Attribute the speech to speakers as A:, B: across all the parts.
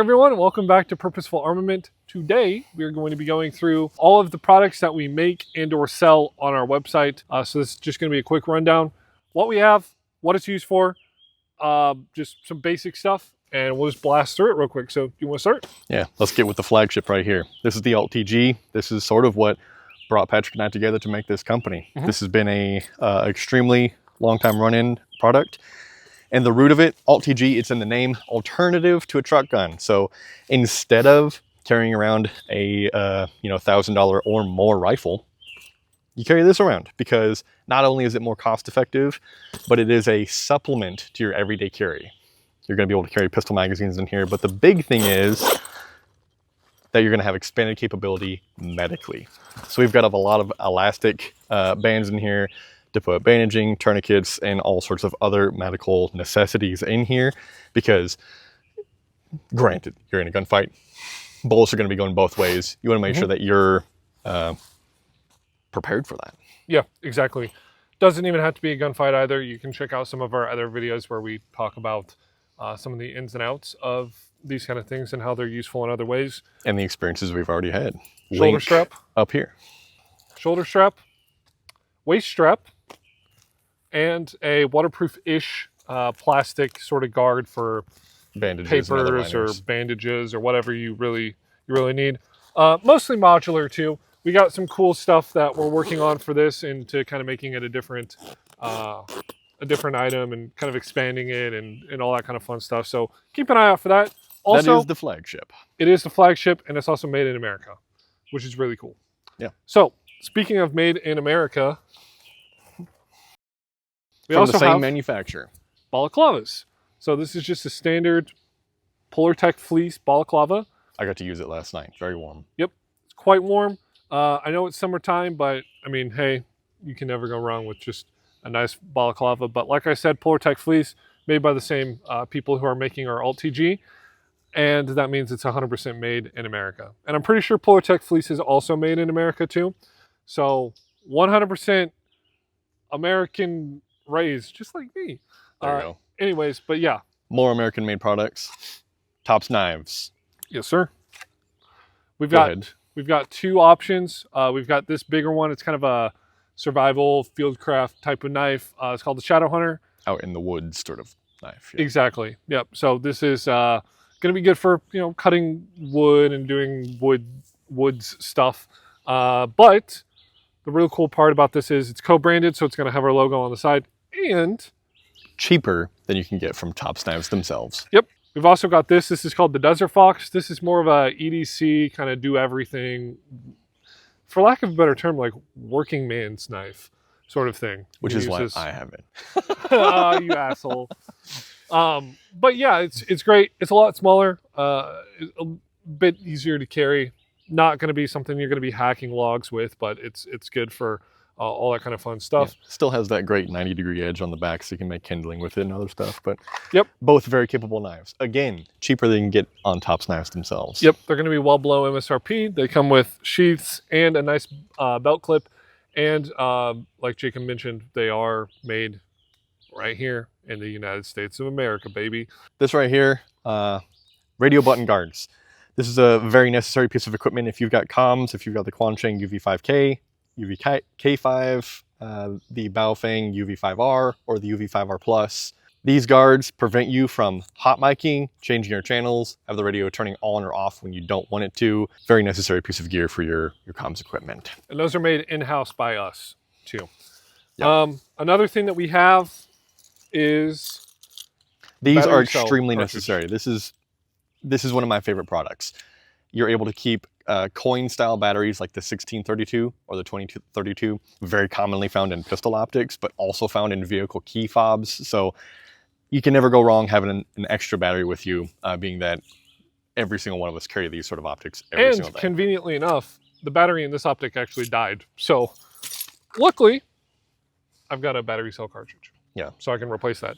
A: everyone, welcome back to Purposeful Armament. Today we are going to be going through all of the products that we make and or sell on our website. So this is just going to be a quick rundown. What we have, what it's used for, just some basic stuff, and we'll just blast through it real quick. So you want to start?
B: Yeah, let's get with the flagship right here. This is the Alt-TG. This is sort of what brought Patrick and I together to make this company. This has been a extremely long time run-in product. And the root of it, Alt-TG, it's in the name, alternative to a truck gun. So instead of carrying around a $1,000 or more rifle, you carry this around because not only is it more cost effective, but it is a supplement to your everyday carry. You're going to be able to carry pistol magazines in here, but the big thing is that you're going to have expanded capability medically. So we've got a lot of elastic bands in here to put bandaging, tourniquets, and all sorts of other medical necessities in here because, granted, you're in a gunfight. Bullets are going to be going both ways. You want to make sure that you're prepared for that.
A: Yeah, exactly. Doesn't even have to be a gunfight either. You can check out some of our other videos where we talk about some of the ins and outs of these kind of things and how they're useful in other ways.
B: And the experiences we've already had.
A: Shoulder
B: Link
A: strap.
B: up here.
A: Shoulder strap. Waist strap. And a waterproof-ish plastic sort of guard for
B: Bandages
A: papers or bandages or whatever you really need. Mostly modular too. We got some cool stuff that we're working on for this into kind of making it a different item and kind of expanding it and all that kind of fun stuff. So keep an eye out for that. Also,
B: that is the flagship.
A: It is the flagship, and it's also made in America, which is really cool.
B: Yeah.
A: So speaking of made in America, we
B: From
A: also
B: the same
A: have
B: manufacturer.
A: balaclavas. So this is just a standard Polartec fleece balaclava.
B: I got to use it last night. Very warm.
A: Yep, it's quite warm. I know it's summertime, but I mean, hey, you can never go wrong with just a nice balaclava. But like I said, Polartec fleece, made by the same people who are making our Alt-TG. And that means it's 100% made in America. And I'm pretty sure Polartec fleece is also made in America too. So 100% American raised, just like me.
B: There you go.
A: Anyways, but yeah.
B: More American-made products. Tops Knives.
A: Yes, sir. We've
B: Go ahead.
A: two options. We've got this bigger one. It's kind of a survival fieldcraft type of knife. It's called the Shadow Hunter.
B: Out in the woods sort of knife. Yeah.
A: Exactly. Yep. So this is going to be good for cutting wood and doing woods stuff. But the real cool part about this is it's co-branded, so it's going to have our logo on the side and
B: Cheaper than you can get from Tops Knives themselves.
A: Yep. We've also got this. This is called the Desert Fox. This is more of a EDC kind of do everything, for lack of a better term, like working man's knife sort of thing.
B: Which is why I have it.
A: Oh, you asshole. But yeah, it's great. It's a lot smaller, a bit easier to carry. Not going to be something you're going to be hacking logs with, but it's good for all that kind of fun stuff.
B: Yeah. Still has that great 90-degree edge on the back, so you can make kindling with it and other stuff. But
A: yep,
B: both very capable knives. Again, cheaper than you can get on Tops Knives themselves.
A: Yep, they're going to be well below MSRP. They come with sheaths and a nice belt clip. And like Jacob mentioned, they are made right here in the United States of America, baby.
B: This right here, radio button guards. This is a very necessary piece of equipment if you've got comms, if you've got the Quansheng UV5K, UV-K5, the Baofeng UV5R, or the UV5R Plus. These guards prevent you from hot micing, changing your channels, have the radio turning on or off when you don't want it to. Very necessary piece of gear for your comms equipment.
A: And those are made in-house by us, too.
B: Yep.
A: Another thing that we have is...
B: These are extremely necessary. This is one of my favorite products. You're able to keep coin-style batteries like the 1632 or the 2232, very commonly found in pistol optics, but also found in vehicle key fobs. So you can never go wrong having an extra battery with you, being that every single one of us carry these sort of optics every single day.
A: And conveniently enough, the battery in this optic actually died. So luckily, I've got a battery cell cartridge.
B: Yeah.
A: So I can replace that.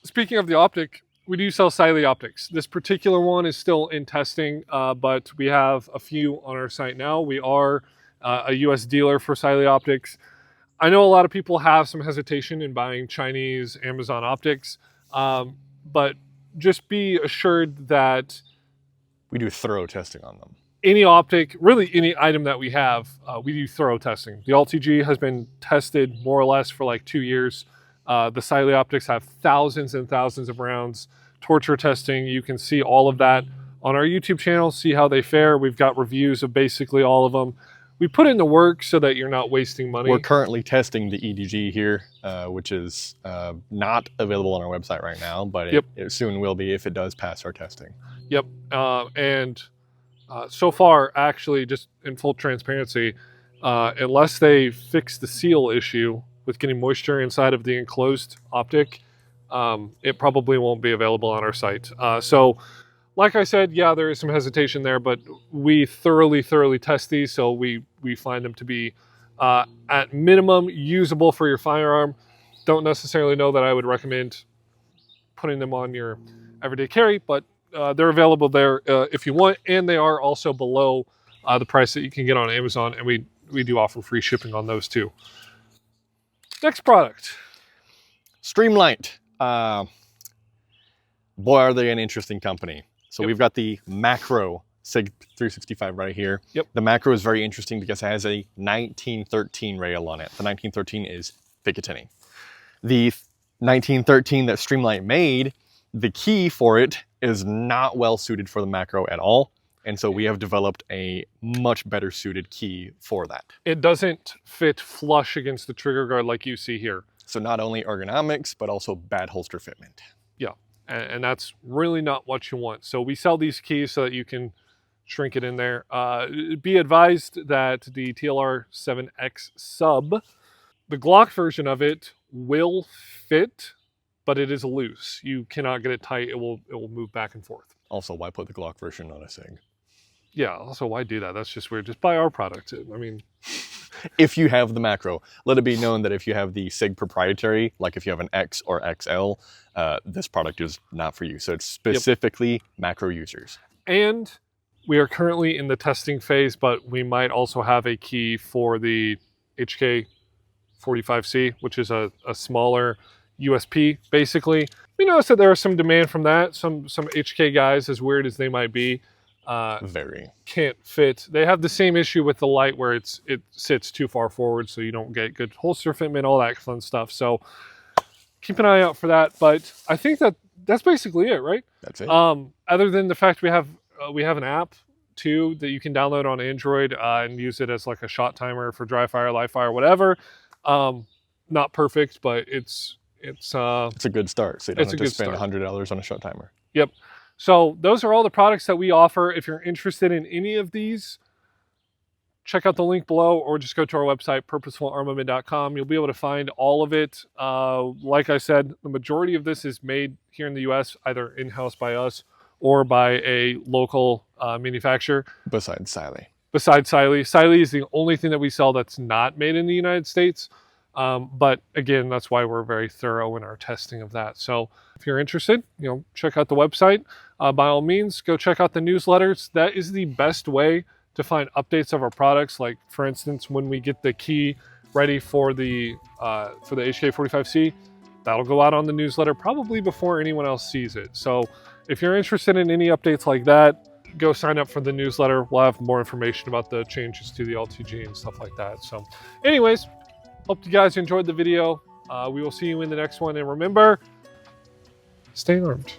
A: Speaking of the optic, we do sell Siley optics. This particular one is still in testing, but we have a few on our site now. We are a US dealer for Siley optics. I know a lot of people have some hesitation in buying Chinese Amazon optics, but just be assured that
B: We do thorough testing on them.
A: any optic, really any item that we have, we do thorough testing. The AltTG has been tested more or less for like 2 years. The Siley optics have thousands and thousands of rounds. Torture testing, you can see all of that on our YouTube channel, see how they fare. We've got reviews of basically all of them. We put in the work so that you're not wasting money.
B: We're currently testing the EDG here, which is not available on our website right now, but it soon will be if it does pass our testing.
A: Yep, so far, actually, just in full transparency, unless they fix the seal issue with getting moisture inside of the enclosed optic, it probably won't be available on our site. So, like I said, yeah, there is some hesitation there, but we thoroughly test these, so we find them to be, at minimum, usable for your firearm. Don't necessarily know that I would recommend putting them on your everyday carry, but they're available there if you want, and they are also below the price that you can get on Amazon, and we do offer free shipping on those too. Next product.
B: Streamlight. Boy, are they an interesting company. So we've got the Macro SIG 365 right here.
A: Yep.
B: The Macro is very interesting because it has a 1913 rail on it. The 1913 is Picatinny. The 1913 that Streamlight made, the key for it is not well suited for the Macro at all. And so we have developed a much better suited key for that.
A: It doesn't fit flush against the trigger guard like you see here.
B: So not only ergonomics, but also bad holster fitment.
A: Yeah, and that's really not what you want. So we sell these keys so that you can shrink it in there. Be advised that the TLR 7X sub, the Glock version of it will fit, but it is loose. You cannot get it tight. It will move back and forth.
B: Also, why put the Glock version on a SIG?
A: Yeah, also, why do that? That's just weird. Just buy our product. I mean,
B: if you have the Macro, let it be known that if you have the SIG proprietary, like if you have an X or XL, this product is not for you. So it's specifically Macro users.
A: And we are currently in the testing phase, but we might also have a key for the HK45C, which is a smaller USP, basically. We noticed that there is some demand from that. Some HK guys, as weird as they might be, can't fit. They have the same issue with the light where it sits too far forward, so you don't get good holster fitment, all that fun stuff. So keep an eye out for that. But I think that's basically it, right?
B: That's it.
A: Other than the fact we have an app too that you can download on Android and use it as like a shot timer for dry fire, live fire, whatever. Not perfect, but it's a good start. So you don't have to spend $100
B: on a shot timer.
A: Yep. So those are all the products that we offer. If you're interested in any of these, check out the link below or just go to our website, purposefularmament.com. You'll be able to find all of it. Like I said, the majority of this is made here in the US, either in-house by us or by a local manufacturer.
B: Besides Siley.
A: Siley is the only thing that we sell that's not made in the United States. But again, that's why we're very thorough in our testing of that. So if you're interested, check out the website. By all means, go check out the newsletters. That is the best way to find updates of our products. Like for instance, when we get the key ready for the HK45C, that'll go out on the newsletter probably before anyone else sees it. So if you're interested in any updates like that, go sign up for the newsletter. We'll have more information about the changes to the AltTG and stuff like that. So anyways, hope you guys enjoyed the video. We will see you in the next one. And remember, stay armed.